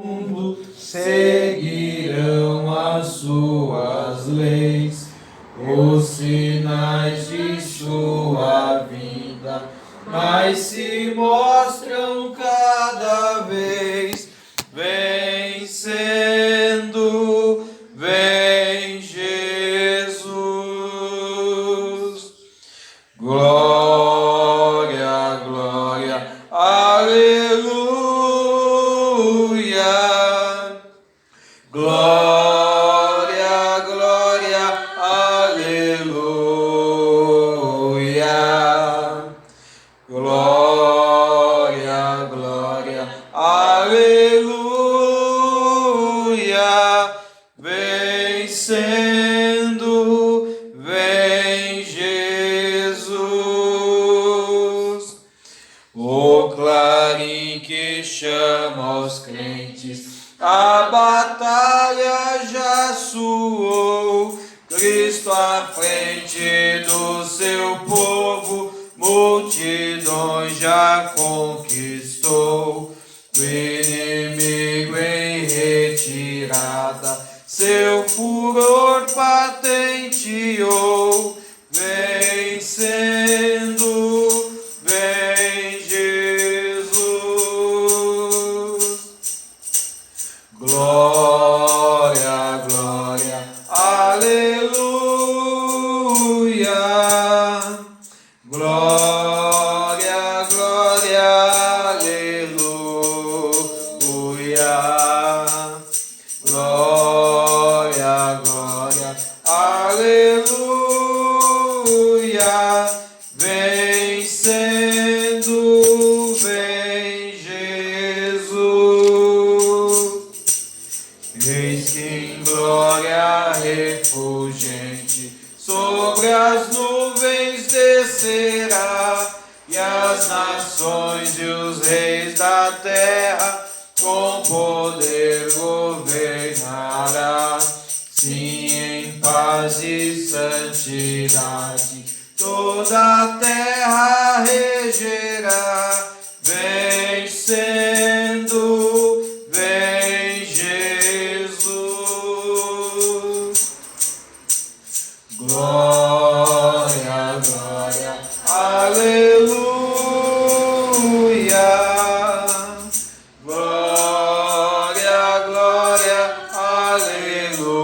mundo seguirão as suas leis, os sinais de sua vida, mas se mostram cada vez vencendo, vem Jesus. Glória, glória, aleluia. Glória, glória, aleluia. Glória, glória, aleluia. Vencendo, vem Jesus. O clarim que chama os crentes, a batalha já soou. Cristo à frente do seu povo, multidões já conquistou. O inimigo em retirada, seu furor patenteou. Vencendo, vem Jesus. Glória, glória, aleluia. Glória, glória, aleluia. Glória, glória, aleluia. Vencendo, vem Jesus. Eis que em glória refulgente sobre as nuvens descerá, e as nações e os reis da terra com poder governará. Sim, em paz e santidade toda a terra regerá. Vencendo, vem Jesus. Glória, glória, aleluia. Glória, glória, aleluia.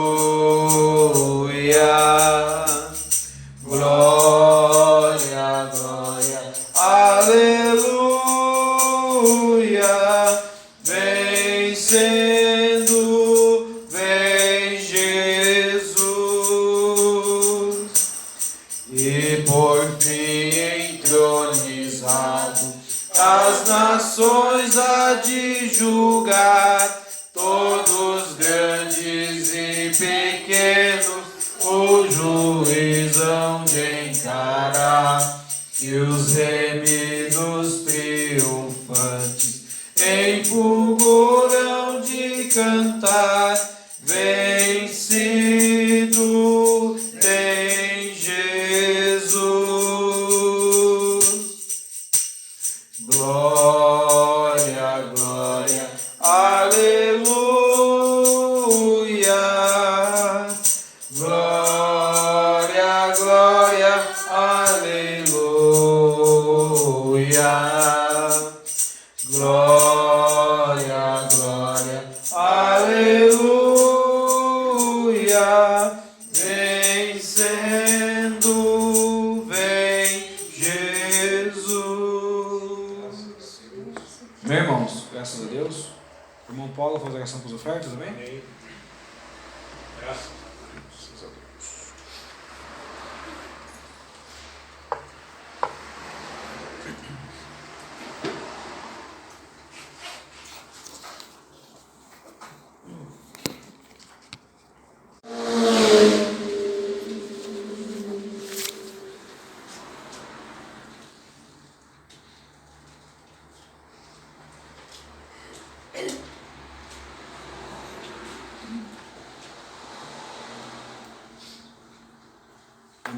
Glória, glória, aleluia. Vencendo, vem Jesus. E por fim entronizado, as nações há de julgar, todos grandes e pequenos o juiz hão de encarar. E os remidos triunfantes em fulgor hão de cantar. Vencido tem Jesus. Glória, glória, aleluia. Glória, glória, aleluia. Glória, glória, aleluia. Vencendo, vem Jesus. Meus irmãos, graças a Deus. O irmão Paulo faz a oração com as ofertas também? Amém. Graças a Deus.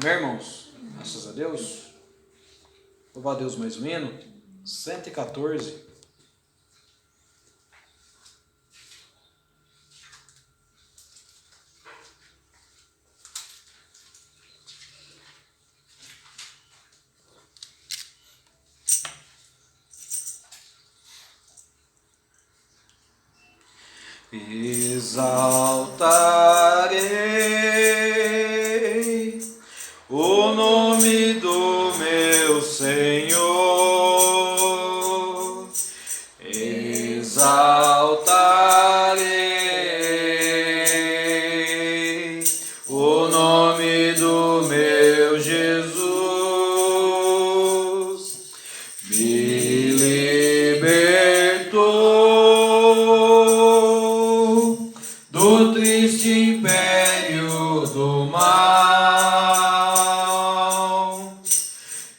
Amém, irmãos? Graças a Deus. Louvar a Deus mais um hino. 114. Exaltarei o nome do meu Senhor. Exaltarei o nome do meu Jesus. Me libertou do triste império do mal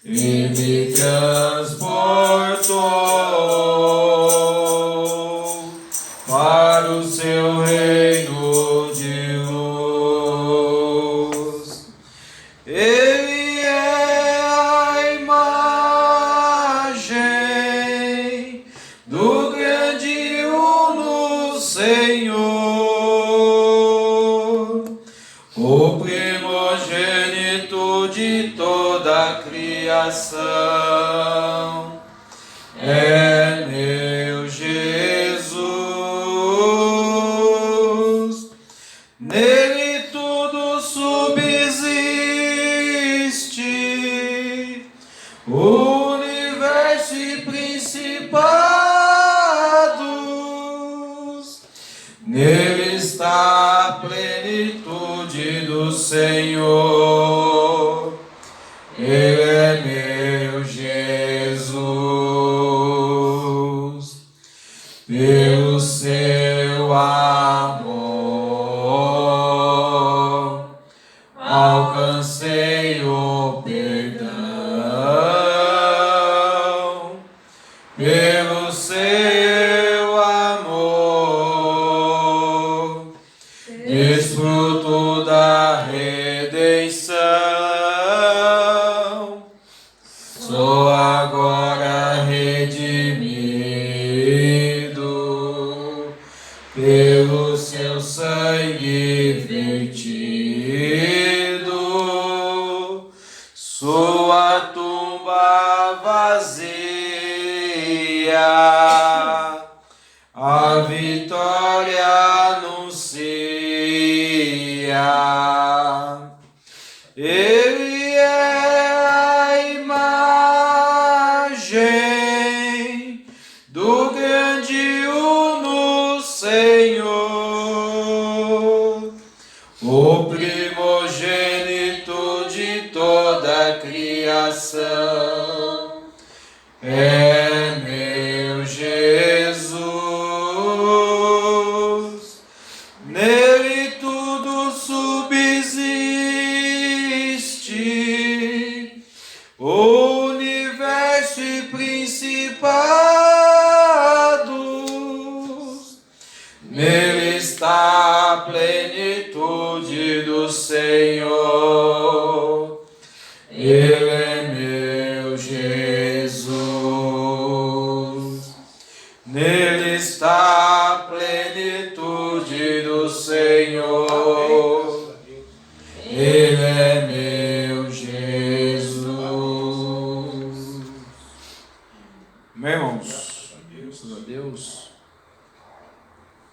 e me transportou para o seu reino de luz. Ele é a imagem do grande uno Senhor, o primogênito de toda a criação. É meu Jesus, nele tudo subsiste, o universo e principados. Nele está a plenitude do Senhor. Ele é meu Jesus. Pelo seu amor alcancei o perdão. Pelo seu amor desfruto da redenção. Sou agora redimido pelo seu sangue vertido. Sua tumba vazia, a vitória anuncia. Ele é a imagem do grande uno Senhor, o primogênito de toda a criação. É meu Jesus, nele tudo subsiste, o universo e principados. Nele está a plenitude do Senhor. Ele é meu Jesus. Nele está a plenitude do Senhor. Ele é meu Jesus. Meus irmãos, graças a Deus.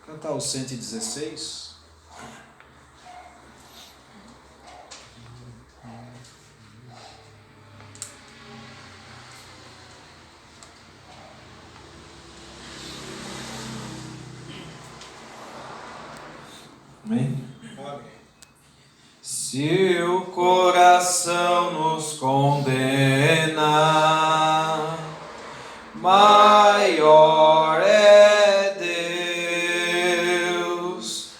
Cantar o 116. Amém? Se o coração nos condena, maior é Deus.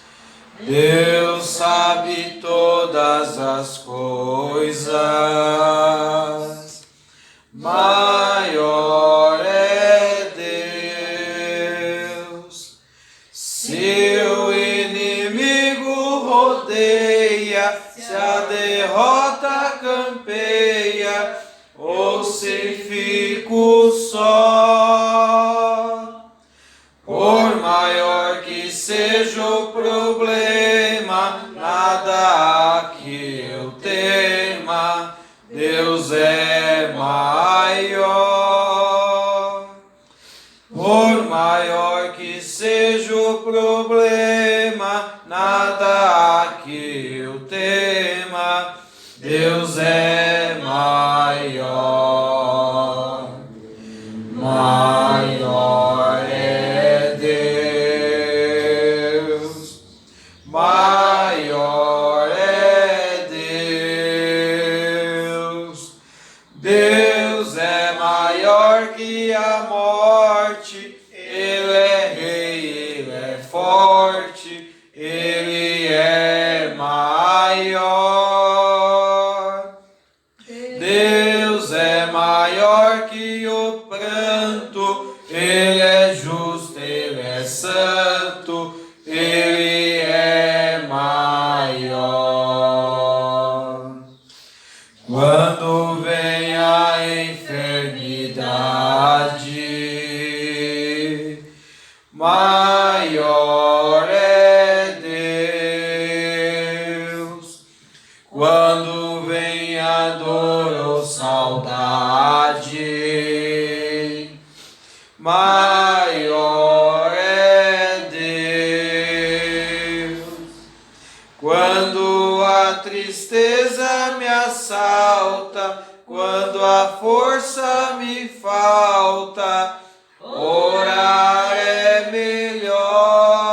Deus sabe todas as coisas. Maior é Deus. Se o inimigo rodeia, se a derrota campeia, ou se fico só, por maior que seja o problema, nada há que eu tema, Deus é maior. Por maior que seja seja o problema, nada que eu tema. Deus é maior, maior é Deus, maior é Deus. Deus é maior que a morte, Ele é rei, Ele é forte, Ele é maior. Deus é maior que o pranto, Ele é justo, Ele é santo, Ele é maior. Quando vem a enfermidade, maior é Deus. Quando vem a dor ou saudade, maior é Deus. Quando a tristeza me assalta, quando a força me falta, orar é melhor.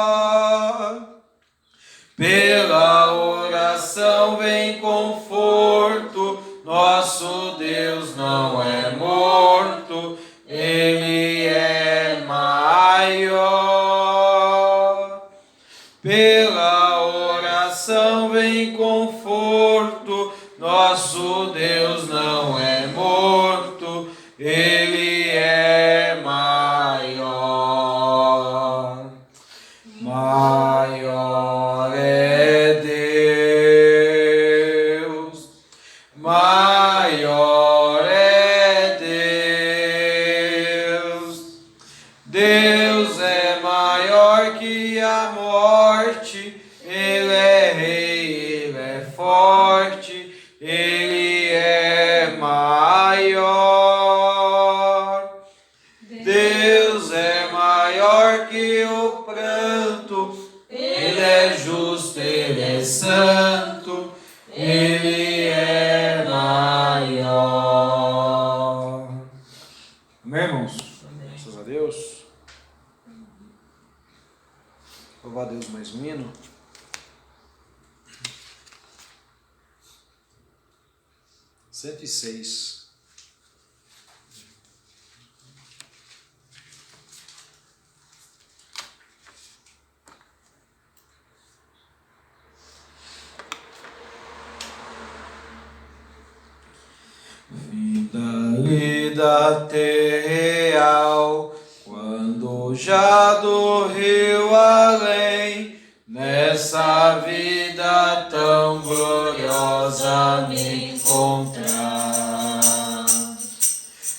Pela oração vem conforto, nosso Deus não é morto, Ele é maior. Pela oração vem conforto, nosso Deus não é morto, Ele é maior. Maior é Deus, maior é Deus. Deus é maior que a morte, Ele é rei, Ele é forte, Ele é maior. Deus é maior que o pranto, Ele é justo, Ele é santo, Ele é maior. Amém, irmãos? Graças a Deus. Louvar a Deus mais um hino. Cento e seis. Fim da lida terreal, quando já do rio além, nessa vida tão gloriosa me encontrar.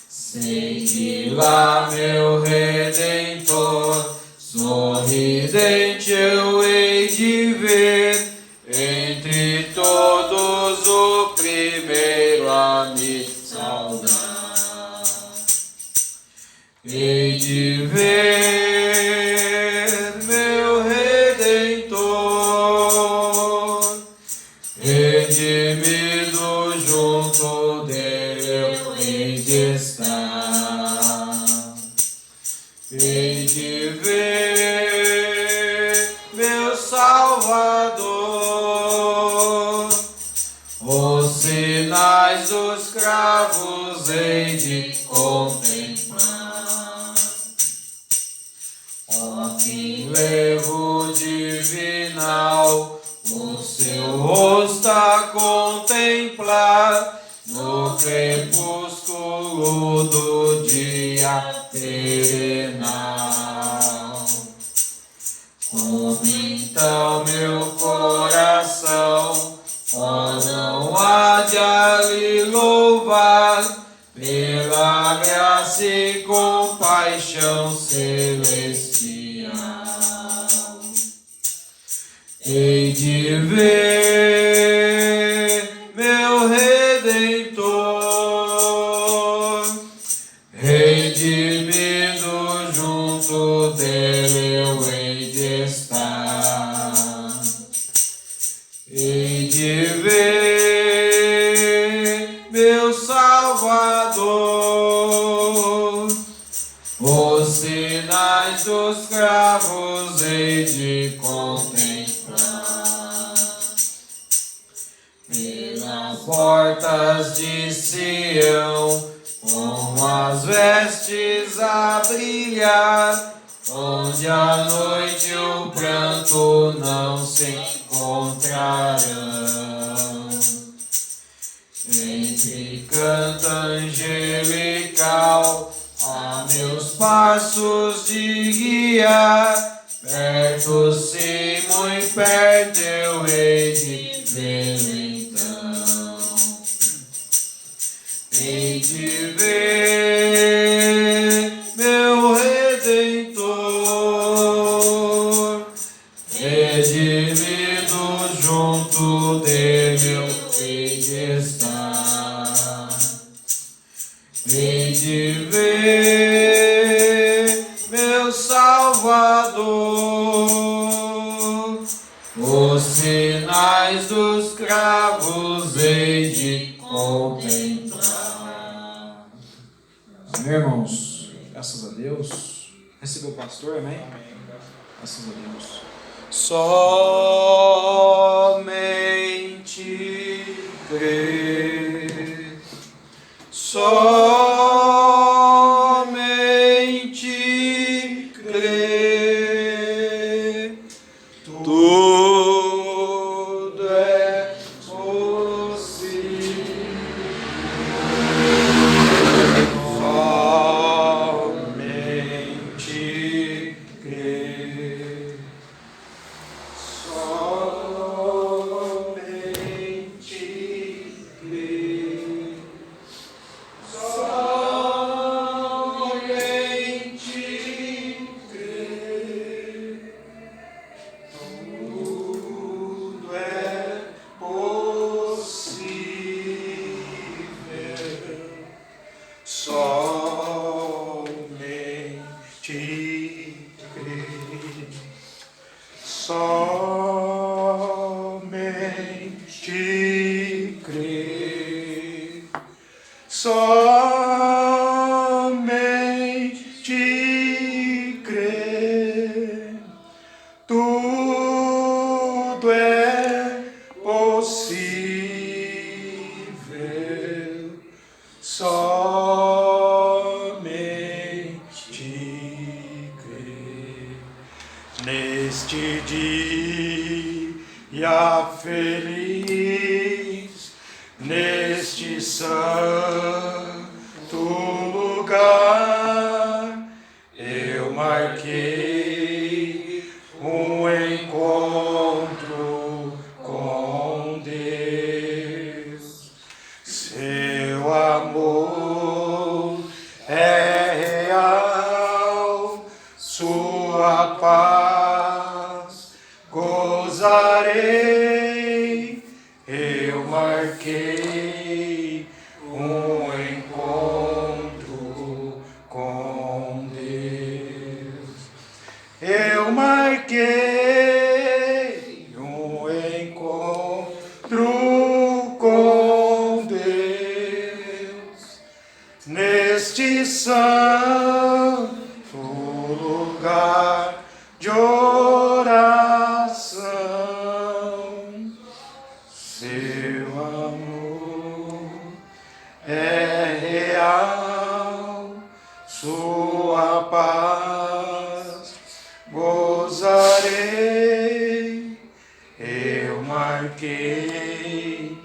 Sei que lá meu Redentor, sorridente eu hei de ver, entre todos o primeiro a me saudar. Hei de ver meu Redentor, redimido junto dele eu hei de estar. Hei de ver meu Salvador, os sinais dos cravos hei de contemplar. Ó fim levo divinal, o seu rosto a contemplar, no crepúsculo do dia terrenal. Como então meu coração, ó, não há de ali louvar, pela graça e compaixão celestial. Hei de ver meu Redentor, redimido junto dele eu hei dos cravos hei de contemplar. Pelas portas de Sião, com as vestes a brilhar, onde à noite o pranto não se encontrarão. Entre canto angelical a meus passos de guiar, perto sim, muito perto eu hei de vê-lo então. Hei de ver meu Redentor, redimido junto dele eu hei de estar. Hei de ver meu Salvador, os sinais dos cravos hei de contemplar. Amém, irmãos? Graças a Deus. Recebeu o pastor, amém? Graças a Deus. Somente crer, somente crer, tudo é possível. Somente crer. Somente crer, somente crer, tudo é possível, somente crer. Neste dia feliz, neste santo lugar, eu marquei um encontro com Deus. Seu amor é real, sua paz gozarei. Eu marquei um encontro com Deus. Eu marquei um encontro com Deus neste santo lugar de oração. Seu amor é real, sua paz gozarei. Eu marquei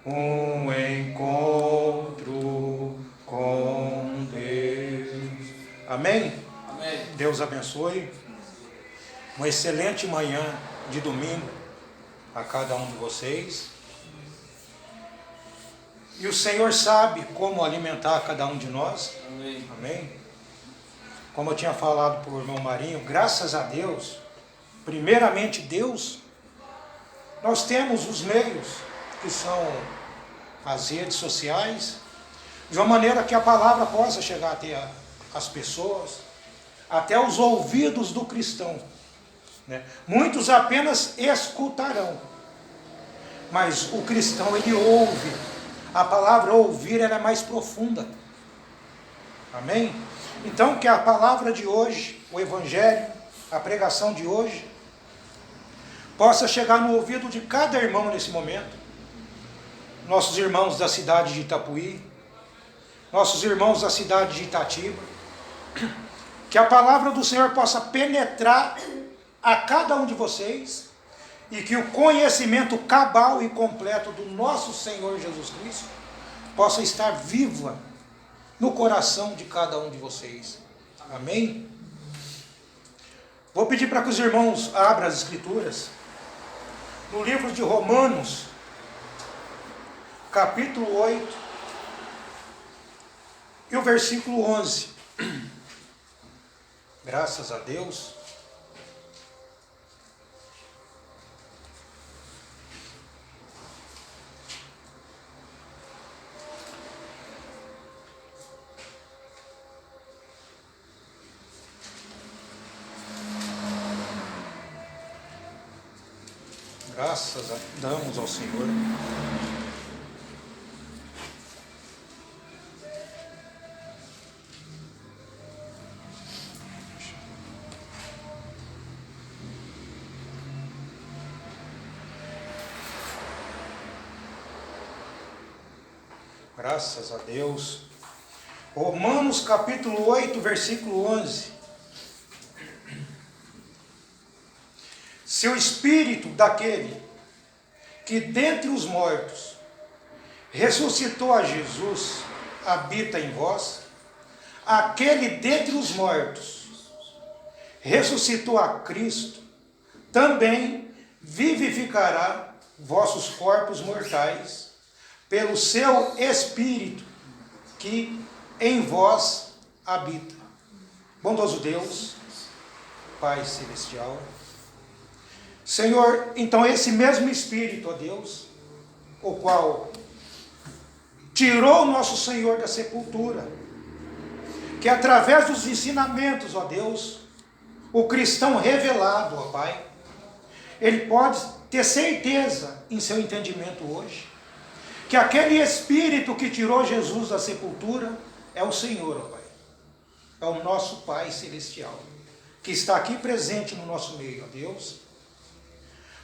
um encontro com Deus. Amém? Amém. Deus abençoe. Uma excelente manhã de domingo a cada um de vocês. E o Senhor sabe como alimentar cada um de nós. Amém. Amém? Como eu tinha falado para o irmão Marinho, graças a Deus, primeiramente Deus, nós temos os meios, que são as redes sociais, de uma maneira que a palavra possa chegar até as pessoas, até os ouvidos do cristão, né? Muitos apenas escutarão, mas o cristão, ele ouve. A palavra ouvir, ela é mais profunda. Amém? Então, que a palavra de hoje, o Evangelho, a pregação de hoje, possa chegar no ouvido de cada irmão nesse momento. Nossos irmãos da cidade de Itapuí, nossos irmãos da cidade de Itatiba, que a palavra do Senhor possa penetrar a cada um de vocês e que o conhecimento cabal e completo do nosso Senhor Jesus Cristo possa estar viva no coração de cada um de vocês. Amém? Vou pedir para que os irmãos abram as Escrituras no livro de Romanos, capítulo 8 e o versículo 11. Graças a Deus. Graças damos ao Senhor. Graças a Deus. Romanos capítulo 8, versículo 11. Se o Espírito daquele que dentre os mortos ressuscitou a Jesus habita em vós, aquele dentre os mortos ressuscitou a Cristo, também vivificará vossos corpos mortais pelo seu Espírito que em vós habita. Bondoso Deus, Pai Celestial, Senhor, então esse mesmo Espírito, ó Deus, o qual tirou o nosso Senhor da sepultura, que através dos ensinamentos, ó Deus, o cristão revelado, ó Pai, ele pode ter certeza em seu entendimento hoje, que aquele Espírito que tirou Jesus da sepultura é o Senhor, ó Pai, é o nosso Pai Celestial, que está aqui presente no nosso meio, ó Deus.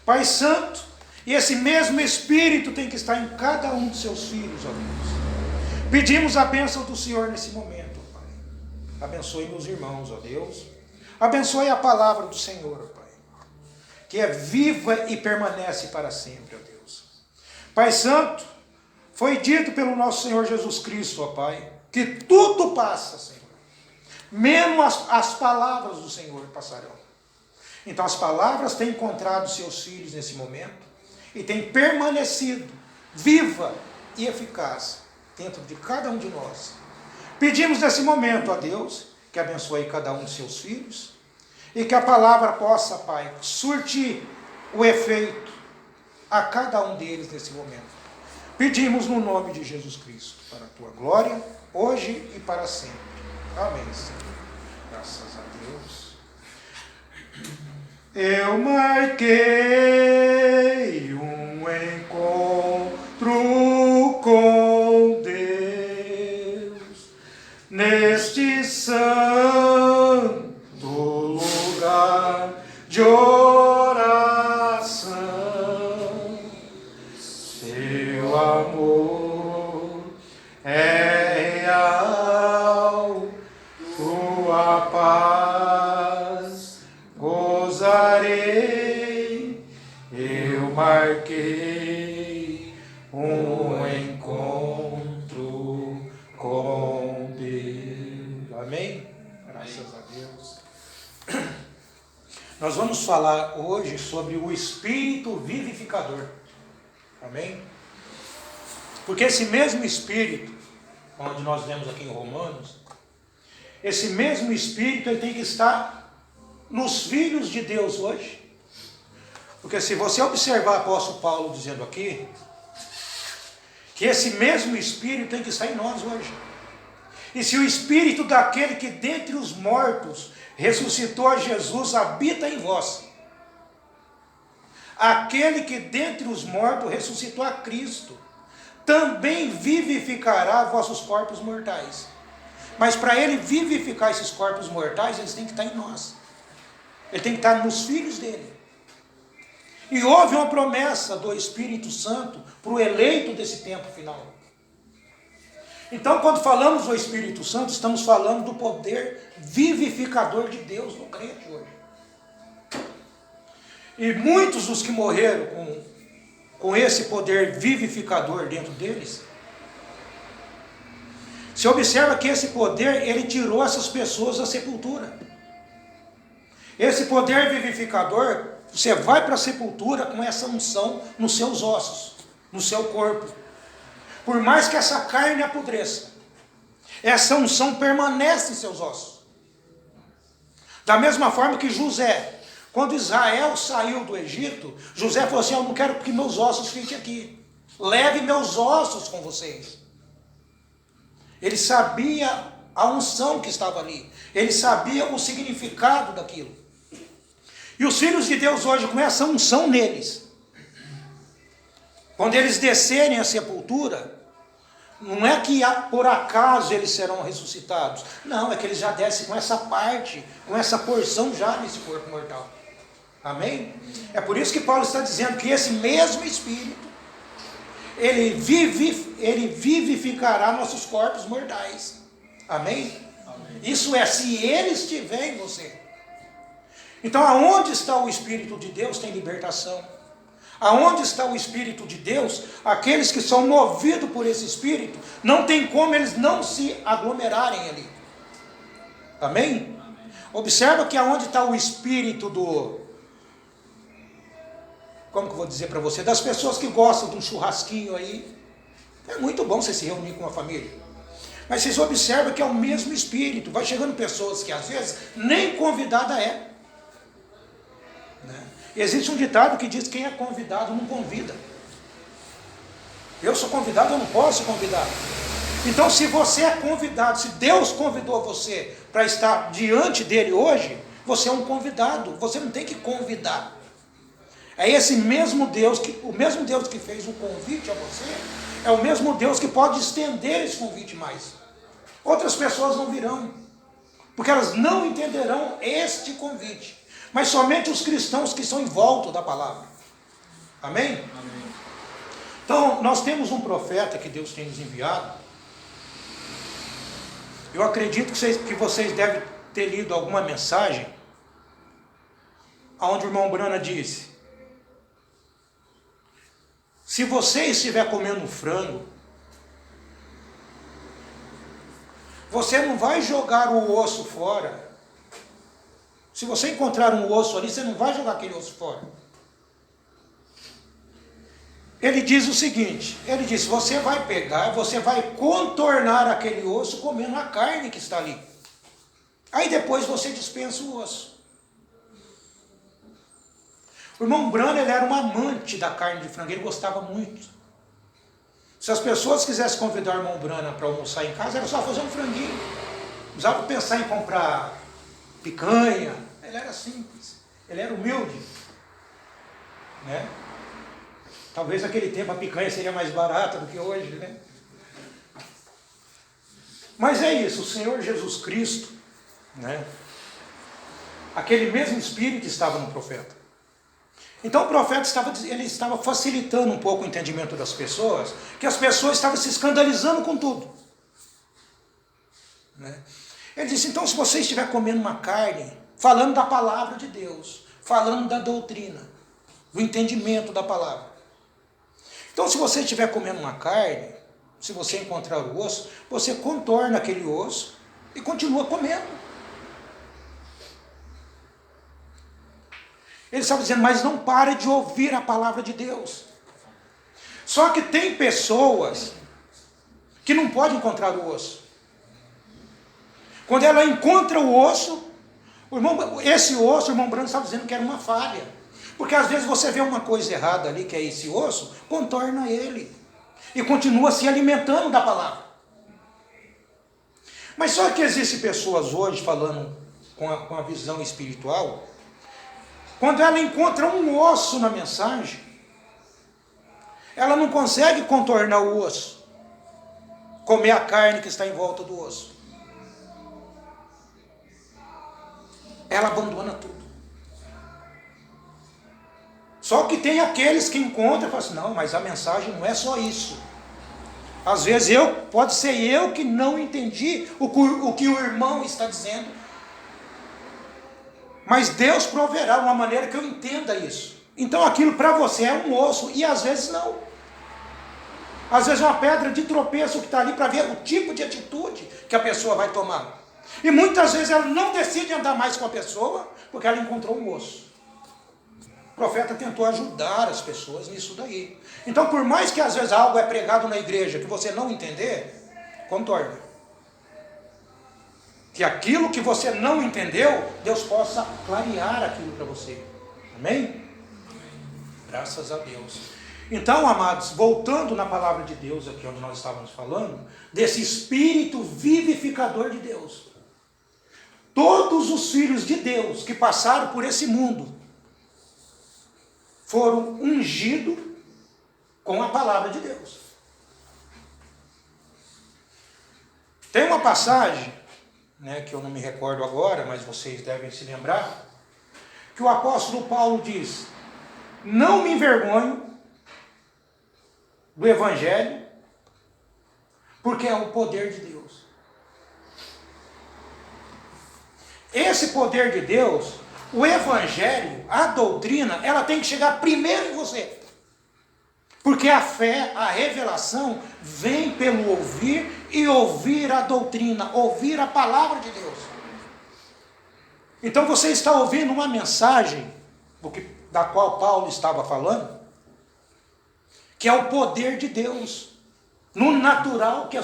Pai Santo, e esse mesmo Espírito tem que estar em cada um de seus filhos, ó Deus. Pedimos a bênção do Senhor nesse momento, ó Pai. Abençoe meus irmãos, ó Deus. Abençoe a palavra do Senhor, ó Pai, que é viva e permanece para sempre, ó Deus. Pai Santo, foi dito pelo nosso Senhor Jesus Cristo, ó Pai, que tudo passa, Senhor, menos as palavras do Senhor passarão. Então as palavras têm encontrado seus filhos nesse momento e têm permanecido viva e eficaz dentro de cada um de nós. Pedimos nesse momento a Deus que abençoe cada um de seus filhos e que a palavra possa, Pai, surtir o efeito a cada um deles nesse momento. Pedimos no nome de Jesus Cristo, para a tua glória, hoje e para sempre. Amém, Senhor. Graças a Deus. Eu marquei um encontro com Deus neste santo lugar de oração. Seu amor é real, tua paz gozarei. Eu marquei um encontro com Deus. Amém? Graças a Deus. Nós vamos falar hoje sobre o Espírito vivificador. Amém? Porque esse mesmo Espírito, onde nós vemos aqui em Romanos, esse mesmo Espírito ele tem que estar nos filhos de Deus hoje. Porque se você observar o apóstolo Paulo dizendo aqui, que esse mesmo Espírito tem que estar em nós hoje. E se o Espírito daquele que dentre os mortos ressuscitou a Jesus habita em vós, aquele que dentre os mortos ressuscitou a Cristo, também vivificará vossos corpos mortais. Mas para ele vivificar esses corpos mortais, eles têm que estar em nós. Ele tem que estar nos filhos dele. E houve uma promessa do Espírito Santo para o eleito desse tempo final. Então, quando falamos do Espírito Santo, estamos falando do poder vivificador de Deus no crente hoje. E muitos dos que morreram com esse poder vivificador dentro deles, se observa que esse poder, ele tirou essas pessoas da sepultura. Esse poder vivificador, você vai para a sepultura com essa unção nos seus ossos, no seu corpo. Por mais que essa carne apodreça, essa unção permanece em seus ossos. Da mesma forma que José, quando Israel saiu do Egito, José falou assim: eu não quero que meus ossos fiquem aqui. Leve meus ossos com vocês. Ele sabia a unção que estava ali. Ele sabia o significado daquilo. E os filhos de Deus hoje, com essa unção neles, quando eles descerem à sepultura, não é que por acaso eles serão ressuscitados. Não, é que eles já descem com essa parte, com essa porção já nesse corpo mortal. Amém? É por isso que Paulo está dizendo que esse mesmo Espírito, ele vivificará nossos corpos mortais. Amém? Amém? Isso é, se ele estiver em você. Então, aonde está o Espírito de Deus, tem libertação. Aonde está o Espírito de Deus, aqueles que são movidos por esse Espírito, não tem como eles não se aglomerarem ali. Amém? Observa que aonde está o Espírito como que eu vou dizer para você? Das pessoas que gostam de um churrasquinho aí. É muito bom você se reunir com uma família. Mas vocês observam que é o mesmo Espírito. Vai chegando pessoas que às vezes nem convidada é. Né? Existe um ditado que diz que quem é convidado não convida. Eu sou convidado, eu não posso convidar. Então, se você é convidado, se Deus convidou você para estar diante dele hoje, você é um convidado. Você não tem que convidar. É esse mesmo Deus, o mesmo Deus que fez o convite a você, é o mesmo Deus que pode estender esse convite mais. Outras pessoas não virão, porque elas não entenderão este convite, mas somente os cristãos que são em volta da palavra. Amém? Amém. Então, nós temos um profeta que Deus tem nos enviado. Eu acredito que vocês devem ter lido alguma mensagem, onde o irmão Brana disse: se você estiver comendo frango, você não vai jogar o osso fora. Se você encontrar um osso ali, você não vai jogar aquele osso fora. Ele diz o seguinte, ele diz: você vai pegar, você vai contornar aquele osso comendo a carne que está ali. Aí depois você dispensa o osso. O irmão Brana, ele era um amante da carne de frango, ele gostava muito. Se as pessoas quisessem convidar o irmão Brana para almoçar em casa, era só fazer um franguinho. Não precisava pensar em comprar picanha. Ele era simples, ele era humilde. Né? Talvez naquele tempo a picanha seria mais barata do que hoje, né? Mas é isso, o Senhor Jesus Cristo, né? Aquele mesmo Espírito estava no profeta. Então o profeta estava facilitando um pouco o entendimento das pessoas, que as pessoas estavam se escandalizando com tudo. Né? Ele disse: então, se você estiver comendo uma carne, falando da palavra de Deus, falando da doutrina, do entendimento da palavra. Então, se você estiver comendo uma carne, se você encontrar o osso, você contorna aquele osso e continua comendo. Ele estava dizendo: mas não pare de ouvir a palavra de Deus. Só que tem pessoas que não podem encontrar o osso. Quando ela encontra o osso, esse osso, o irmão Brano estava dizendo que era uma falha. Porque às vezes você vê uma coisa errada ali, que é esse osso, contorna ele. E continua se alimentando da palavra. Mas só que existem pessoas hoje falando com a visão espiritual. Quando ela encontra um osso na mensagem, ela não consegue contornar o osso, comer a carne que está em volta do osso. ela abandona tudo. Só que tem aqueles que encontram e falam assim, não, mas a mensagem não é só isso. Às vezes pode ser eu que não entendi o que o irmão está dizendo, mas Deus proverá uma maneira que eu entenda isso. Então aquilo para você é um osso, e às vezes não. Às vezes é uma pedra de tropeço que está ali para ver o tipo de atitude que a pessoa vai tomar. E muitas vezes ela não decide andar mais com a pessoa, porque ela encontrou um osso. O profeta tentou ajudar as pessoas nisso daí. Então, por mais que às vezes algo é pregado na igreja que você não entender, contorne. Que aquilo que você não entendeu, Deus possa clarear aquilo para você. Amém? Graças a Deus. Então, amados, voltando na palavra de Deus, aqui onde nós estávamos falando, desse espírito vivificador de Deus. Todos os filhos de Deus que passaram por esse mundo foram ungidos com a palavra de Deus. Tem uma passagem, que eu não me recordo agora, mas vocês devem se lembrar, que o apóstolo Paulo diz: não me envergonho do evangelho, porque é o poder de Deus. Esse poder de Deus, o evangelho, a doutrina, ela tem que chegar primeiro em você. Porque a fé, a revelação, vem pelo ouvir, e ouvir a doutrina, ouvir a palavra de Deus. Então você está ouvindo uma mensagem, da qual Paulo estava falando, que é o poder de Deus, no natural que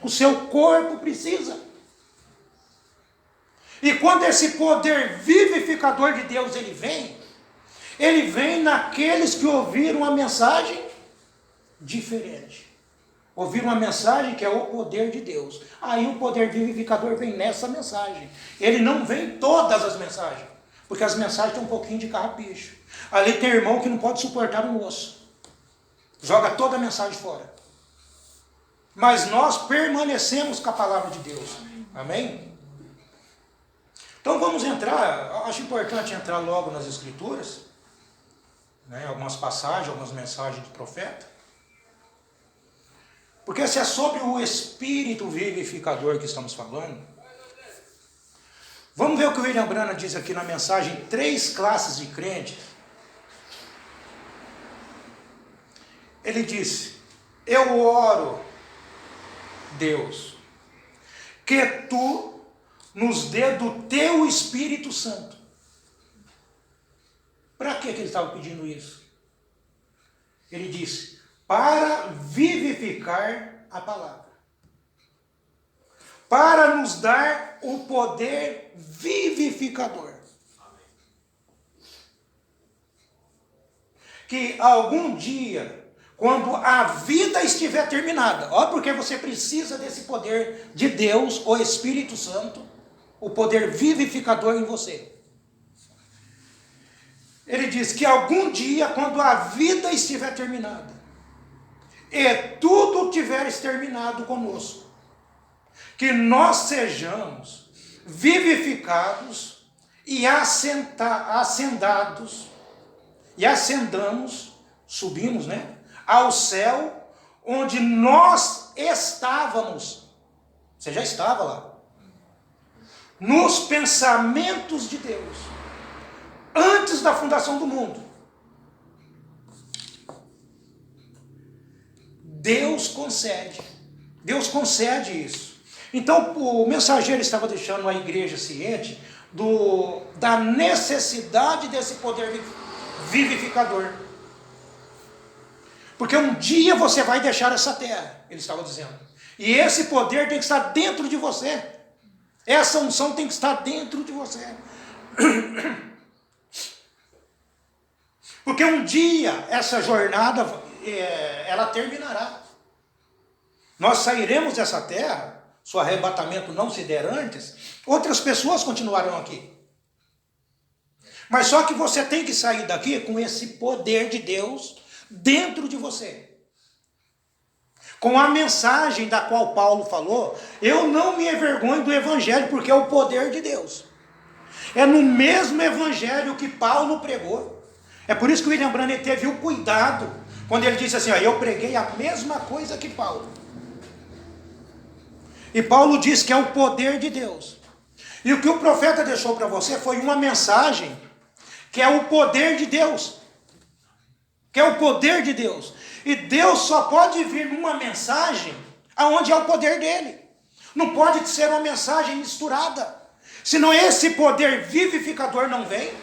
o seu corpo precisa. E quando esse poder vivificador de Deus ele vem naqueles que ouviram uma mensagem diferente. Ouviram uma mensagem que é o poder de Deus. Aí o poder vivificador vem nessa mensagem. Ele não vem em todas as mensagens, porque as mensagens têm um pouquinho de carrapicho. Ali tem irmão que não pode suportar um osso. Joga toda a mensagem fora. Mas nós permanecemos com a palavra de Deus. Amém? Então vamos entrar, acho importante entrar logo nas Escrituras, algumas passagens, algumas mensagens do profeta, porque se é sobre o Espírito vivificador que estamos falando, vamos ver o que o William Branham diz aqui na mensagem, 3 classes de crentes. Ele disse: eu oro, Deus, que tu nos dê do teu Espírito Santo. Para que ele estava pedindo isso? Ele disse: para vivificar a palavra. Para nos dar o poder vivificador. Que algum dia, quando a vida estiver terminada, porque você precisa desse poder de Deus, o Espírito Santo, o poder vivificador em você. Ele diz que algum dia, quando a vida estiver terminada, e tudo tiver exterminado conosco, que nós sejamos vivificados e ascendamos, subimos, ao céu, onde nós estávamos. Você já estava lá. Nos pensamentos de Deus, antes da fundação do mundo. Deus concede isso. Então o mensageiro estava deixando a igreja ciente da necessidade desse poder vivificador. Porque um dia você vai deixar essa terra, ele estava dizendo. E esse poder tem que estar dentro de você. Essa unção tem que estar dentro de você. Porque um dia essa jornada ela terminará. Nós sairemos dessa terra, se o arrebatamento não se der antes, outras pessoas continuarão aqui. Mas só que você tem que sair daqui com esse poder de Deus dentro de você. Com a mensagem da qual Paulo falou: eu não me envergonho do evangelho, porque é o poder de Deus. É no mesmo evangelho que Paulo pregou. É por isso que o William Branham teve o cuidado, quando ele disse assim, ó, eu preguei a mesma coisa que Paulo. E Paulo diz que é o poder de Deus. E o que o profeta deixou para você foi uma mensagem, que é o poder de Deus. Que é o poder de Deus. E Deus só pode vir numa mensagem aonde é o poder dele. Não pode ser uma mensagem misturada. Senão esse poder vivificador não vem.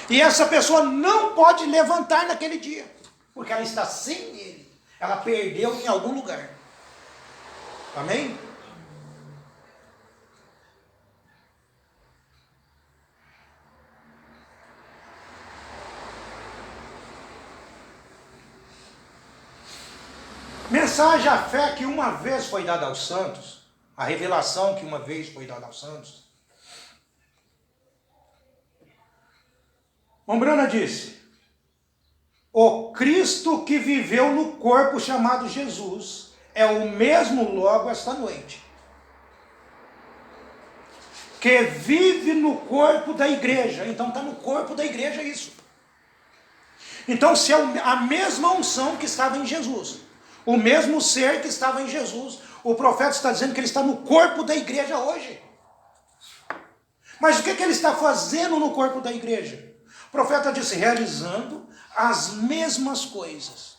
E essa pessoa não pode levantar naquele dia. Porque ela está sem ele. Ela perdeu em algum lugar. Amém? Mensagem à fé que uma vez foi dada aos santos, a revelação que uma vez foi dada aos santos. Ombrana disse, o Cristo que viveu no corpo chamado Jesus é o mesmo logo esta noite, que vive no corpo da igreja. Então está no corpo da igreja isso. Então se é a mesma unção que estava em Jesus, o mesmo ser que estava em Jesus, o profeta está dizendo que ele está no corpo da igreja hoje. Mas o que ele está fazendo no corpo da igreja? O profeta disse, realizando as mesmas coisas,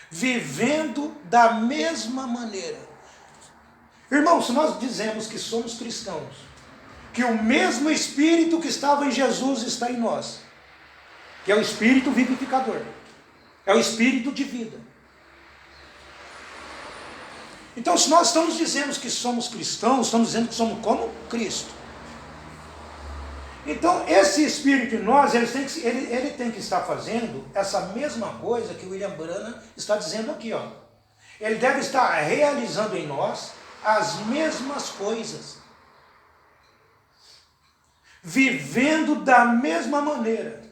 vivendo da mesma maneira. Irmãos, se nós dizemos que somos cristãos, que o mesmo Espírito que estava em Jesus está em nós, que é o Espírito vivificador, é o Espírito de vida. Então, se nós estamos dizendo que somos cristãos, estamos dizendo que somos como Cristo. Então, esse Espírito em nós, ele tem que estar fazendo essa mesma coisa que o William Branham está dizendo aqui, ó. Ele deve estar realizando em nós as mesmas coisas, vivendo da mesma maneira.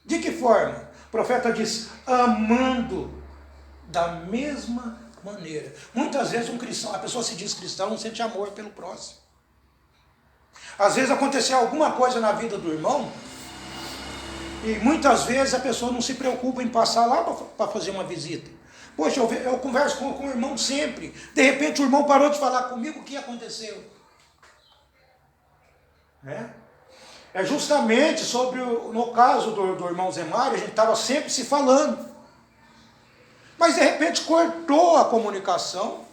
De que forma? O profeta diz, amando da mesma maneira. Muitas vezes a pessoa se diz cristão, não sente amor pelo próximo. Às vezes aconteceu alguma coisa na vida do irmão, e muitas vezes a pessoa não se preocupa em passar lá para fazer uma visita. Poxa, eu converso com o irmão sempre, de repente o irmão parou de falar comigo, o que aconteceu? É justamente no caso do irmão Zé Mário, a gente estava sempre se falando. Mas de repente cortou a comunicação.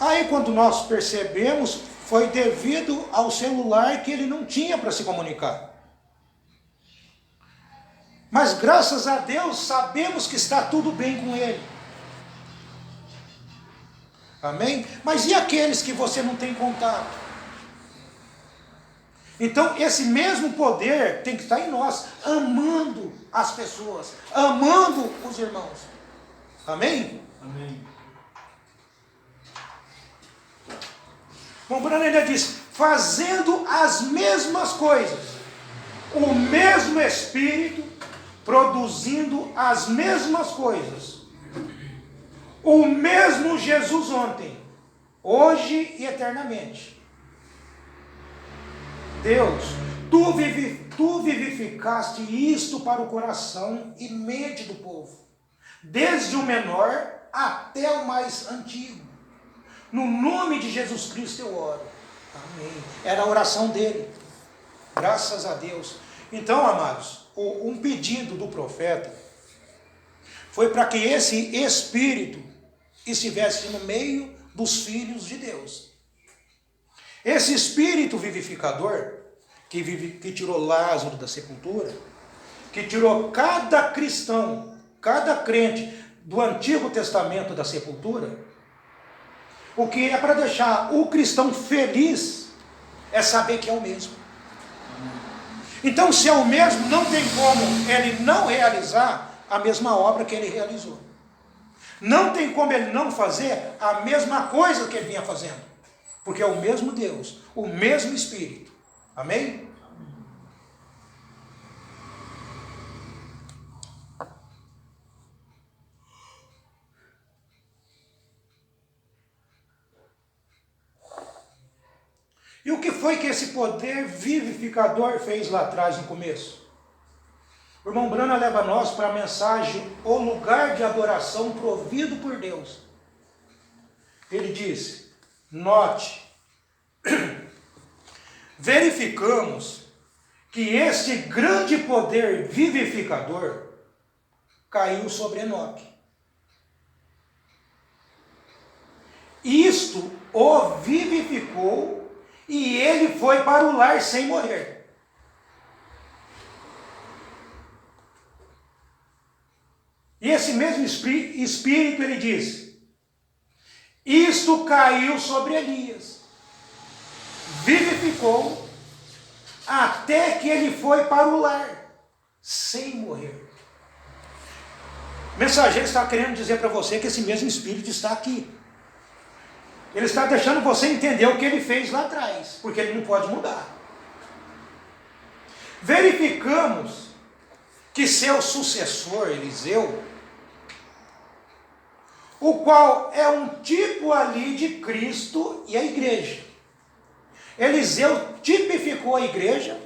Aí quando nós percebemos, foi devido ao celular que ele não tinha para se comunicar. Mas graças a Deus sabemos que está tudo bem com ele. Amém? Mas e aqueles que você não tem contato? Então esse mesmo poder tem que estar em nós, amando as pessoas, amando os irmãos. Amém? Amém. Bom, Bruno ainda diz, fazendo as mesmas coisas, o mesmo Espírito, produzindo as mesmas coisas, o mesmo Jesus ontem, hoje e eternamente. Deus, tu vivificaste isto para o coração e mente do povo, desde o menor até o mais antigo. No nome de Jesus Cristo eu oro. Amém. Era a oração dele. Graças a Deus. Então, amados, um pedido do profeta foi para que esse Espírito estivesse no meio dos filhos de Deus. Esse Espírito vivificador, que tirou Lázaro da sepultura, que tirou cada cristão, cada crente do Antigo Testamento da sepultura, o que é para deixar o cristão feliz é saber que é o mesmo. Então, se é o mesmo, não tem como ele não realizar a mesma obra que ele realizou. Não tem como ele não fazer a mesma coisa que ele vinha fazendo. Porque é o mesmo Deus, o mesmo Espírito. Amém? E o que foi que esse poder vivificador fez lá atrás, no começo? O irmão Brana leva nós para a mensagem, o lugar de adoração provido por Deus. Ele diz, note, verificamos que este grande poder vivificador caiu sobre Enoque. Isto o vivificou e ele foi para o lar sem morrer. E esse mesmo Espírito, ele diz, isto caiu sobre Elias, vivificou, até que ele foi para o lar, sem morrer. O mensageiro está querendo dizer para você que esse mesmo Espírito está aqui. Ele está deixando você entender o que ele fez lá atrás, porque ele não pode mudar. Verificamos que seu sucessor, Eliseu, o qual é um tipo ali de Cristo e a igreja. Eliseu tipificou a igreja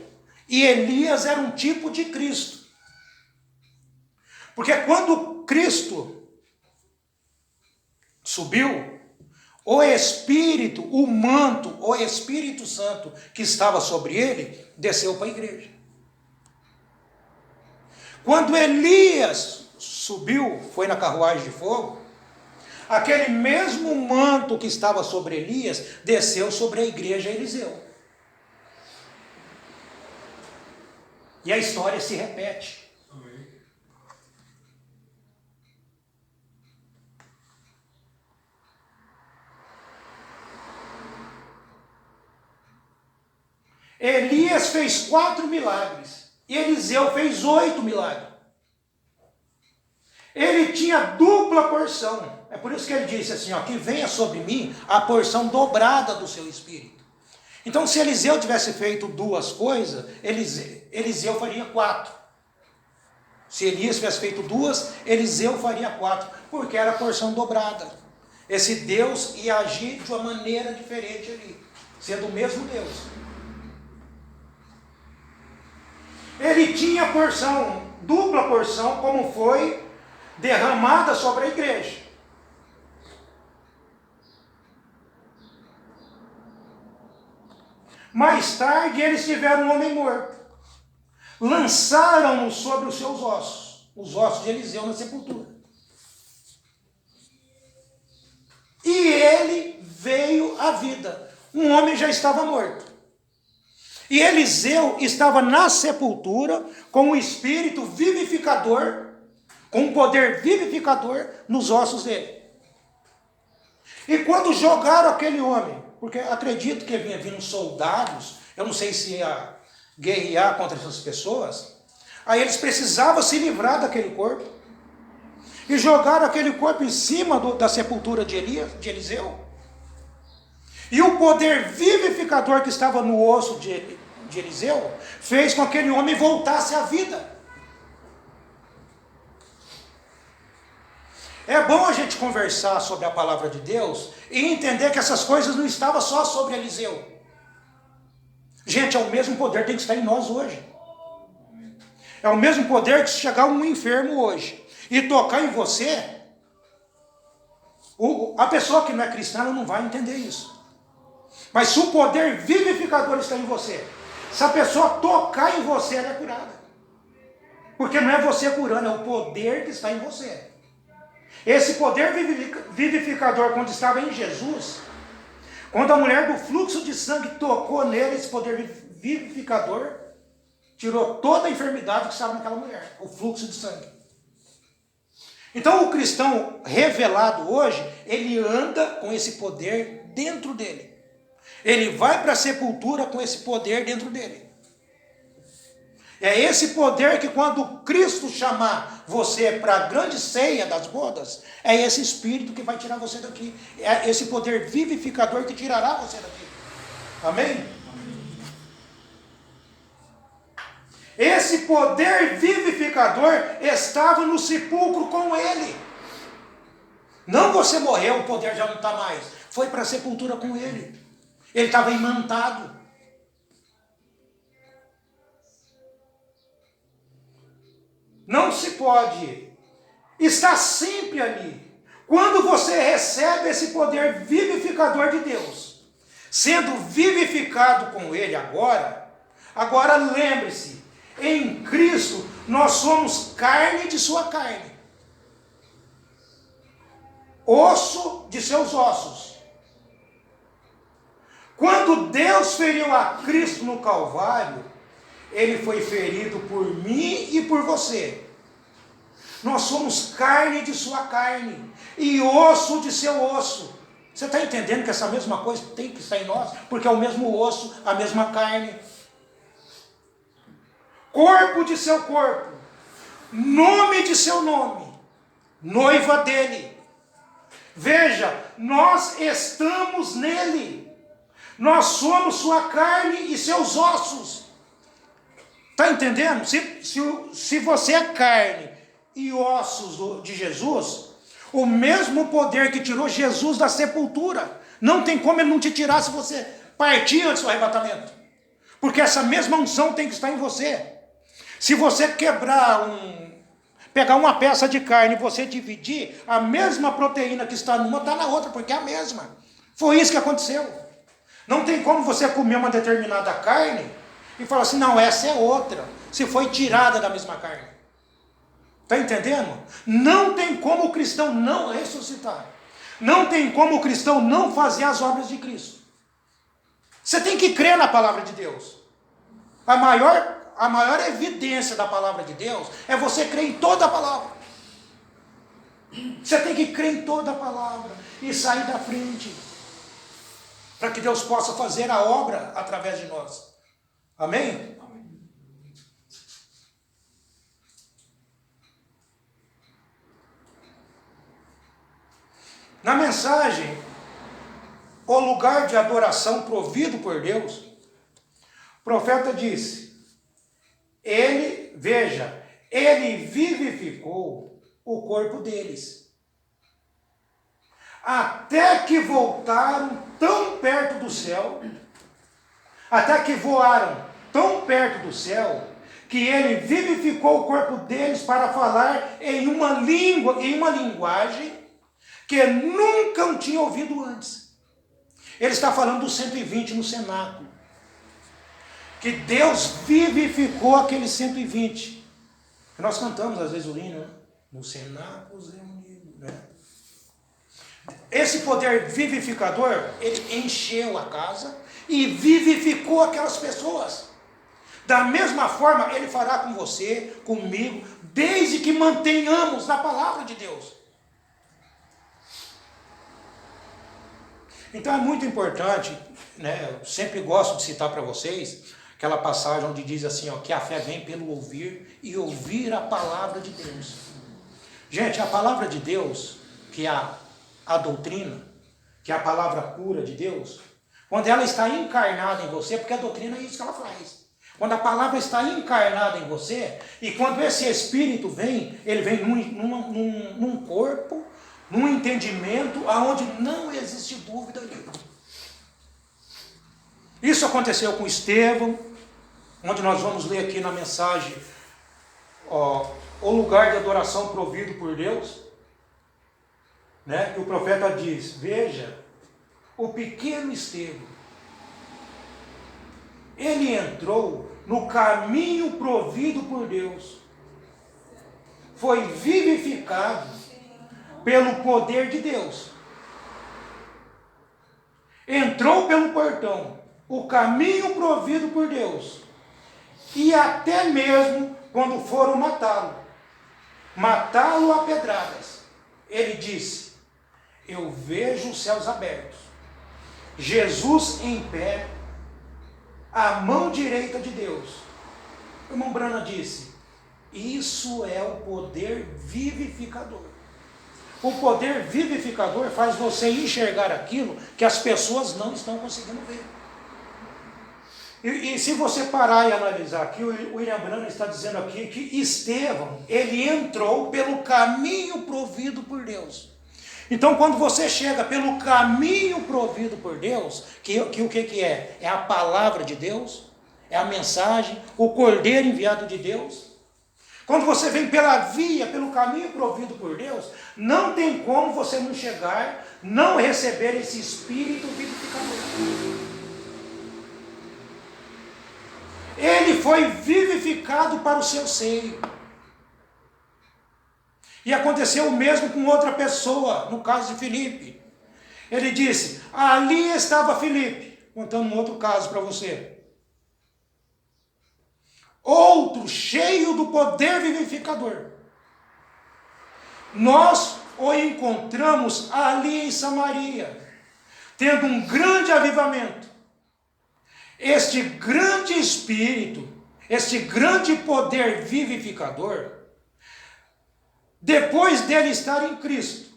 e Elias era um tipo de Cristo. Porque quando Cristo subiu, o Espírito, o manto, o Espírito Santo que estava sobre ele, desceu para a igreja. Quando Elias subiu, foi na carruagem de fogo, aquele mesmo manto que estava sobre Elias, desceu sobre a igreja Eliseu. E a história se repete. Elias fez 4 milagres, e Eliseu fez 8 milagres. Ele tinha dupla porção. É por isso que ele disse assim, ó, que venha sobre mim a porção dobrada do seu espírito. Então, se Eliseu tivesse feito 2 coisas, Eliseu faria 4. Se Elias tivesse feito 2, Eliseu faria 4, porque era a porção dobrada. Esse Deus ia agir de uma maneira diferente ali, sendo o mesmo Deus. Ele tinha porção, dupla porção, como foi derramada sobre a igreja. Mais tarde eles tiveram um homem morto. Lançaram-no sobre os seus ossos, os ossos de Eliseu na sepultura. E ele veio à vida. Um homem já estava morto. E Eliseu estava na sepultura com o espírito vivificador, com o poder vivificador nos ossos dele. E quando jogaram aquele homem, porque acredito que vinha vindo soldados, eu não sei se ia guerrear contra essas pessoas, aí eles precisavam se livrar daquele corpo, e jogaram aquele corpo em cima da sepultura de Eliseu, e o poder vivificador que estava no osso de Eliseu, fez com que aquele homem voltasse à vida. É bom a gente conversar sobre a palavra de Deus e entender que essas coisas não estavam só sobre Eliseu. Gente, é o mesmo poder que tem que estar em nós hoje. É o mesmo poder que se chegar um enfermo hoje e tocar em você, a pessoa que não é cristã não vai entender isso. Mas se o poder vivificador está em você, se a pessoa tocar em você, ela é curada. Porque não é você curando, é o poder que está em você. Esse poder vivificador, quando estava em Jesus, quando a mulher do fluxo de sangue tocou nele, esse poder vivificador tirou toda a enfermidade que estava naquela mulher, o fluxo de sangue. Então o cristão revelado hoje, ele anda com esse poder dentro dele. Ele vai para a sepultura com esse poder dentro dele. É esse poder que quando Cristo chamar você para a grande ceia das bodas, é esse Espírito que vai tirar você daqui. É esse poder vivificador que tirará você daqui. Amém? Esse poder vivificador estava no sepulcro com ele. Não você morreu, o poder já não está mais. Foi para a sepultura com ele. Ele estava imantado. Não se pode estar sempre ali. Quando você recebe esse poder vivificador de Deus, sendo vivificado com Ele agora lembre-se, em Cristo nós somos carne de sua carne, osso de seus ossos. Quando Deus feriu a Cristo no Calvário, Ele foi ferido por mim e por você. Nós somos carne de sua carne e osso de seu osso. Você está entendendo que essa mesma coisa tem que estar em nós? Porque é o mesmo osso, a mesma carne. Corpo de seu corpo, nome de seu nome, noiva dele. Veja, nós estamos nele. Nós somos sua carne e seus ossos. Está entendendo? Se você é carne e ossos de Jesus, o mesmo poder que tirou Jesus da sepultura, não tem como ele não te tirar se você partir antes do arrebatamento. Porque essa mesma unção tem que estar em você. Se você pegar uma peça de carne e você dividir, a mesma proteína que está numa está na outra, porque é a mesma. Foi isso que aconteceu. Não tem como você comer uma determinada carne e falar assim, não, essa é outra, se foi tirada da mesma carne. Está entendendo? Não tem como o cristão não ressuscitar. Não tem como o cristão não fazer as obras de Cristo. Você tem que crer na palavra de Deus. A maior evidência da palavra de Deus é você crer em toda a palavra. Você tem que crer em toda a palavra e sair da frente, para que Deus possa fazer a obra através de nós. Amém? Na mensagem, o lugar de adoração provido por Deus, o profeta disse, ele vivificou o corpo deles, até que voltaram tão perto do céu, até que voaram tão perto do céu, que ele vivificou o corpo deles para falar em uma linguagem que nunca tinha ouvido antes. Ele está falando dos 120 no cenáculo. Que Deus vivificou aqueles 120. Que nós cantamos às vezes o hino, né? No cenáculo reunido, né? Esse poder vivificador, ele encheu a casa e vivificou aquelas pessoas. Da mesma forma, ele fará com você, comigo, desde que mantenhamos na palavra de Deus. Então é muito importante, né? Eu sempre gosto de citar para vocês aquela passagem onde diz assim, ó, que a fé vem pelo ouvir e ouvir a palavra de Deus. Gente, a palavra de Deus, que é a doutrina, que é a palavra pura de Deus, quando ela está encarnada em você, porque a doutrina é isso que ela faz. Quando a palavra está encarnada em você, e quando esse Espírito vem, ele vem num corpo, num entendimento aonde não existe dúvida nenhuma. Isso aconteceu com Estevão, onde nós vamos ler aqui na mensagem, o lugar de adoração provido por Deus, né? E o profeta diz, veja, o pequeno Estevão, ele entrou no caminho provido por Deus, foi vivificado pelo poder de Deus, entrou pelo portão, o caminho provido por Deus, e até mesmo quando foram matá-lo a pedradas, ele disse, eu vejo os céus abertos, Jesus em pé, a mão direita de Deus. O irmão Brana disse, isso é o poder vivificador. O poder vivificador faz você enxergar aquilo que as pessoas não estão conseguindo ver. E se você parar e analisar aqui, o William Branham está dizendo aqui que Estevão, ele entrou pelo caminho provido por Deus. Então, quando você chega pelo caminho provido por Deus, o que é? É a palavra de Deus, é a mensagem, o cordeiro enviado de Deus. Quando você vem pela via, pelo caminho provido por Deus, não tem como você não chegar, não receber esse Espírito vivificador. Ele foi vivificado para o seu seio. E aconteceu o mesmo com outra pessoa, no caso de Filipe. Ele disse, ali estava Filipe, contando um outro caso para você. Outro cheio do poder vivificador. Nós o encontramos ali em Samaria, tendo um grande avivamento. Este grande Espírito, este grande poder vivificador, depois dele estar em Cristo,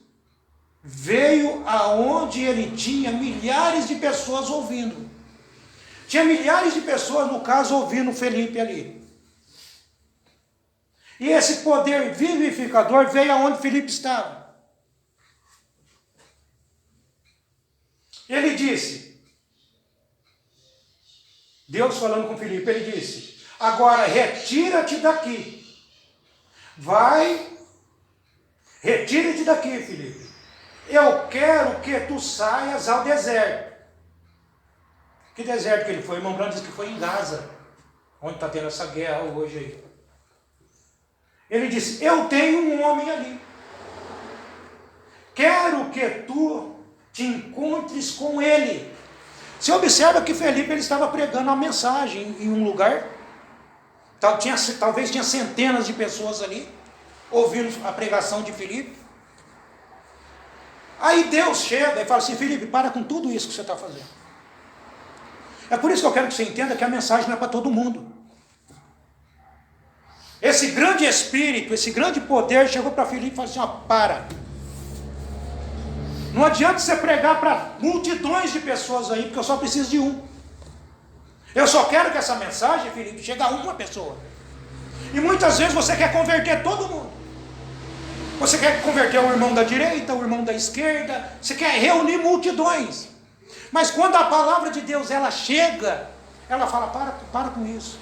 veio aonde ele tinha milhares de pessoas ouvindo. Tinha milhares de pessoas, no caso, ouvindo Felipe ali. E esse poder vivificador veio aonde Felipe estava. Ele disse, Deus falando com Felipe, ele disse, agora retira-te daqui. Retira-te daqui, Felipe. Eu quero que tu saias ao deserto. Que deserto que ele foi? O irmão Branco disse que foi em Gaza, onde está tendo essa guerra hoje aí. Ele disse, eu tenho um homem ali. Quero que tu te encontres com ele. Você observa que Felipe ele estava pregando uma mensagem em um lugar. Talvez tinha centenas de pessoas ali, ouvindo a pregação de Felipe. Aí Deus chega e fala assim, Felipe, para com tudo isso que você está fazendo. É por isso que eu quero que você entenda que a mensagem não é para todo mundo. Esse grande espírito, esse grande poder chegou para Filipe e falou assim, ó, para. Não adianta você pregar para multidões de pessoas aí, porque eu só preciso de um. Eu só quero que essa mensagem, Filipe, chegue a uma pessoa. E muitas vezes você quer converter todo mundo. Você quer converter o irmão da direita, o irmão da esquerda, você quer reunir multidões. Mas quando a palavra de Deus ela chega, ela fala, para com isso.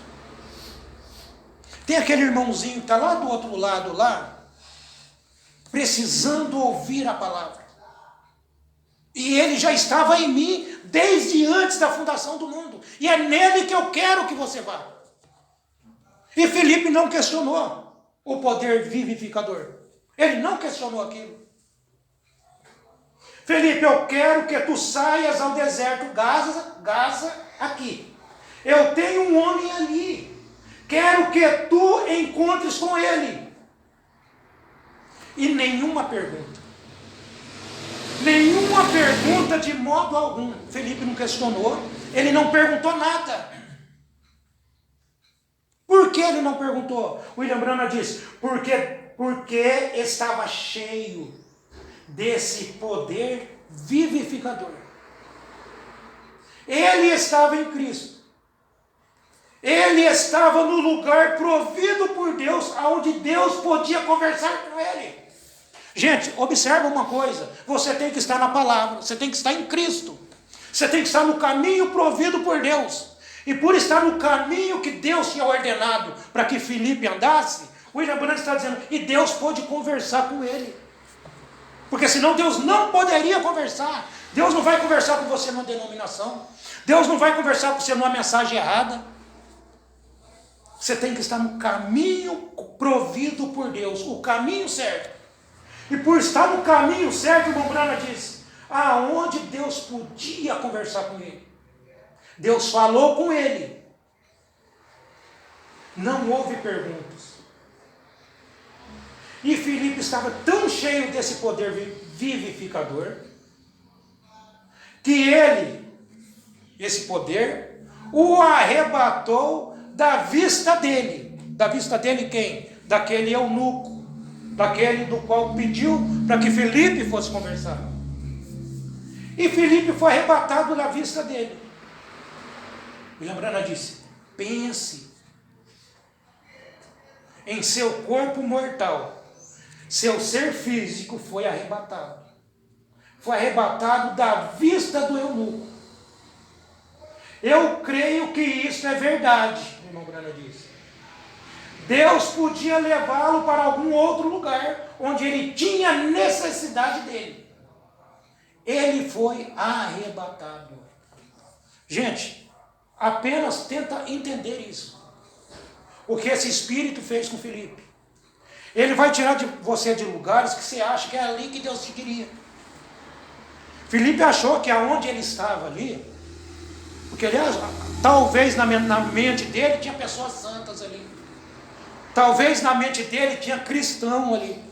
Tem aquele irmãozinho que está lá do outro lado, lá, precisando ouvir a palavra. E ele já estava em mim desde antes da fundação do mundo. E é nele que eu quero que você vá. E Filipe não questionou o poder vivificador. Ele não questionou aquilo. Felipe, eu quero que tu saias ao deserto Gaza aqui. Eu tenho um homem ali. Quero que tu encontres com ele. E nenhuma pergunta. Nenhuma pergunta de modo algum. Felipe não questionou. Ele não perguntou nada. Por que ele não perguntou? William Branham diz, porque estava cheio desse poder vivificador. Ele estava em Cristo. Ele estava no lugar provido por Deus, onde Deus podia conversar com ele. Gente, observa uma coisa, você tem que estar na palavra, você tem que estar em Cristo. Você tem que estar no caminho provido por Deus. E por estar no caminho que Deus tinha ordenado para que Filipe andasse, William Branham está dizendo, e Deus pôde conversar com ele. Porque senão Deus não poderia conversar. Deus não vai conversar com você numa denominação. Deus não vai conversar com você numa mensagem errada. Você tem que estar no caminho provido por Deus, o caminho certo. E por estar no caminho certo, o irmão Branham diz, aonde Deus podia conversar com ele. Deus falou com ele. Não houve perguntas. E Filipe estava tão cheio desse poder vivificador, que ele, esse poder, o arrebatou da vista dele. Da vista dele quem? Daquele eunuco, daquele do qual pediu para que Filipe fosse conversar. E Filipe foi arrebatado da vista dele. William Branham disse, pense em seu corpo mortal. Seu ser físico foi arrebatado. foi arrebatado da vista do eunuco. Eu creio que isso é verdade, o irmão Brana disse. Deus podia levá-lo para algum outro lugar, onde ele tinha necessidade dele. Ele foi arrebatado. Gente, apenas tenta entender isso. O que esse Espírito fez com Filipe. Ele vai tirar de você de lugares que você acha que é ali que Deus te queria. Filipe achou que aonde ele estava ali, porque aliás, talvez na mente dele tinha pessoas santas ali. Talvez na mente dele tinha cristão ali.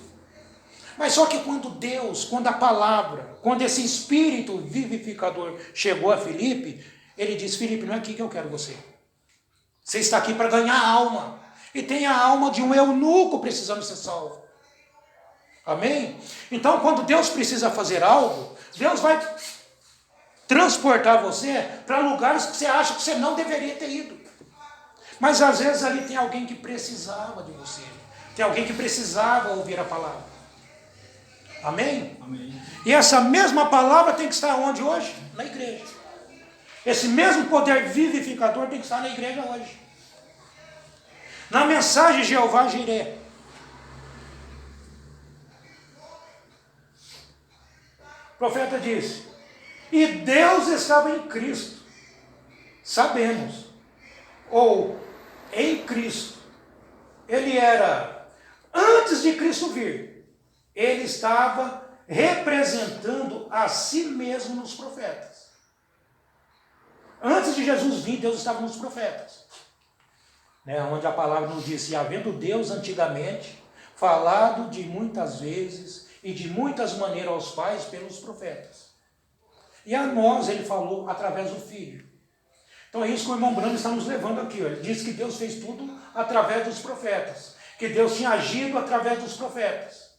Mas só que quando a palavra, quando esse Espírito vivificador chegou a Filipe, ele disse: Filipe, não é aqui que eu quero você. Você está aqui para ganhar alma. E tem a alma de um eunuco precisando ser salvo. Amém? Então, quando Deus precisa fazer algo, Deus vai transportar você para lugares que você acha que você não deveria ter ido. Mas às vezes ali tem alguém que precisava de você. Tem alguém que precisava ouvir a palavra. Amém? Amém. E essa mesma palavra tem que estar onde hoje? Na igreja. Esse mesmo poder vivificador tem que estar na igreja hoje. Na mensagem Jeová Jireh. O profeta disse: e Deus estava em Cristo. Sabemos. Ou em Cristo. Ele era, antes de Cristo vir, ele estava representando a si mesmo nos profetas. Antes de Jesus vir, Deus estava nos profetas. Onde a palavra nos diz: e havendo Deus antigamente falado de muitas vezes e de muitas maneiras aos pais pelos profetas. E a nós ele falou através do Filho. Então é isso que o irmão Brando está nos levando aqui. Ele diz que Deus fez tudo através dos profetas. Que Deus tinha agido através dos profetas.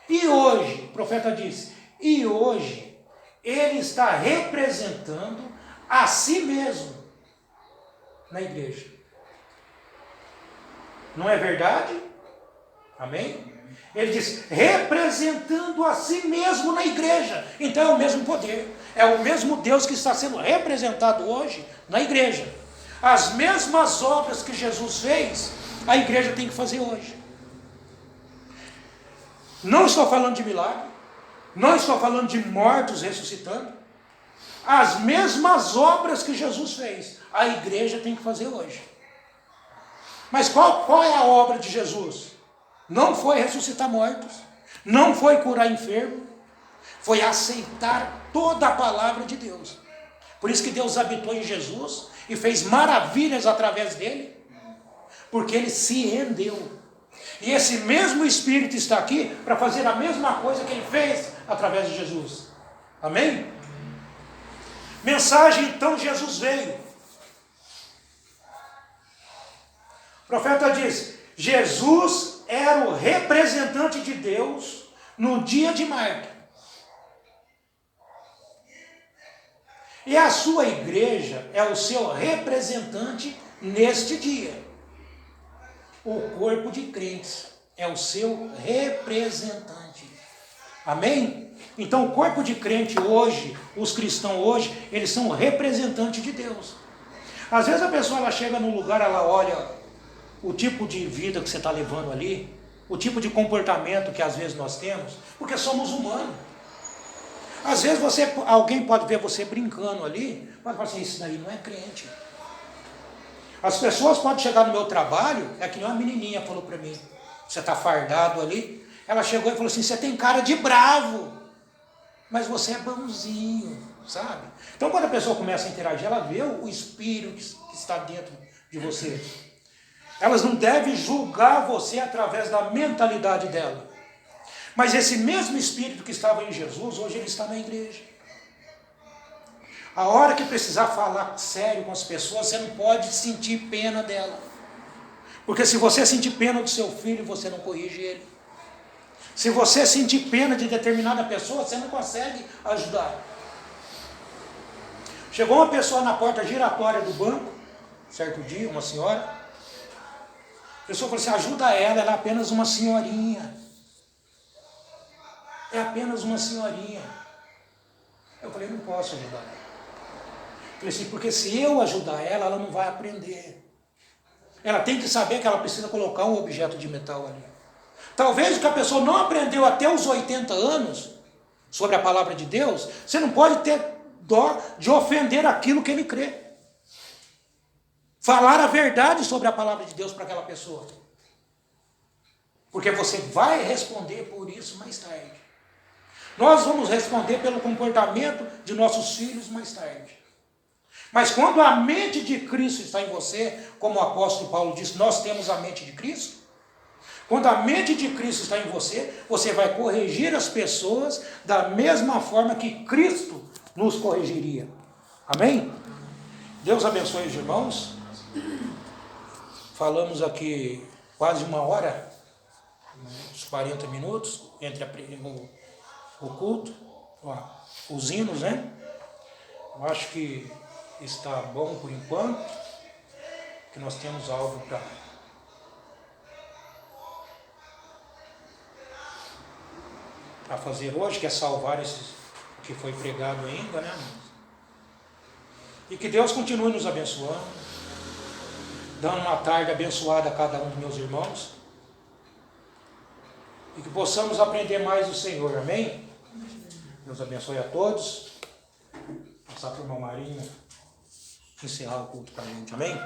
E hoje, o profeta disse, e hoje ele está representando a si mesmo na igreja. Não é verdade? Amém? Ele diz, representando a si mesmo na igreja. Então é o mesmo poder. É o mesmo Deus que está sendo representado hoje na igreja. As mesmas obras que Jesus fez, a igreja tem que fazer hoje. Não estou falando de milagre. Não estou falando de mortos ressuscitando. As mesmas obras que Jesus fez, a igreja tem que fazer hoje. Mas qual é a obra de Jesus? Não foi ressuscitar mortos, não foi curar enfermo, foi aceitar toda a palavra de Deus. Por isso que Deus habitou em Jesus e fez maravilhas através dele, porque ele se rendeu. E esse mesmo Espírito está aqui para fazer a mesma coisa que ele fez através de Jesus. Amém? Mensagem, então Jesus veio. O profeta diz, Jesus era o representante de Deus no dia de Marta. E a sua igreja é o seu representante neste dia. O corpo de crentes é o seu representante. Amém? Então o corpo de crente hoje, os cristãos hoje, eles são representantes de Deus. Às vezes a pessoa ela chega num lugar, ela olha o tipo de vida que você está levando ali, o tipo de comportamento que às vezes nós temos, porque somos humanos. Às vezes alguém pode ver você brincando ali, pode falar assim, isso daí não é crente. As pessoas podem chegar no meu trabalho, é que nem uma menininha falou para mim, você está fardado ali, ela chegou e falou assim, você tem cara de bravo, mas você é bonzinho, sabe? Então quando a pessoa começa a interagir, ela vê o espírito que está dentro de você. Elas não devem julgar você através da mentalidade dela. Mas esse mesmo Espírito que estava em Jesus, hoje ele está na igreja. A hora que precisar falar sério com as pessoas, você não pode sentir pena dela. Porque se você sentir pena do seu filho, você não corrige ele. Se você sentir pena de determinada pessoa, você não consegue ajudar. Chegou uma pessoa na porta giratória do banco, certo dia, uma senhora. A pessoa falou assim, ajuda ela é apenas uma senhorinha. é apenas uma senhorinha. Eu falei, não posso ajudar ela. Eu falei assim, porque se eu ajudar ela, ela não vai aprender. Ela tem que saber que ela precisa colocar um objeto de metal ali. Talvez que a pessoa não aprendeu até os 80 anos sobre a palavra de Deus, você não pode ter dó de ofender aquilo que ele crê. Falar a verdade sobre a palavra de Deus para aquela pessoa. Porque você vai responder por isso mais tarde. Nós vamos responder pelo comportamento de nossos filhos mais tarde. Mas quando a mente de Cristo está em você, como o apóstolo Paulo disse, nós temos a mente de Cristo. Quando a mente de Cristo está em você, você vai corrigir as pessoas da mesma forma que Cristo nos corrigiria. Amém? Deus abençoe os irmãos. Falamos aqui quase uma hora, uns 40 minutos, entre o culto, os hinos, né? Eu acho que está bom por enquanto, que nós temos algo para fazer hoje, que é salvar esse que foi pregado ainda, né? E que Deus continue nos abençoando, dando uma tarde abençoada a cada um dos meus irmãos, e que possamos aprender mais do Senhor, amém? Deus abençoe a todos. Passar para o irmão Marinho encerrar o culto para a gente, amém?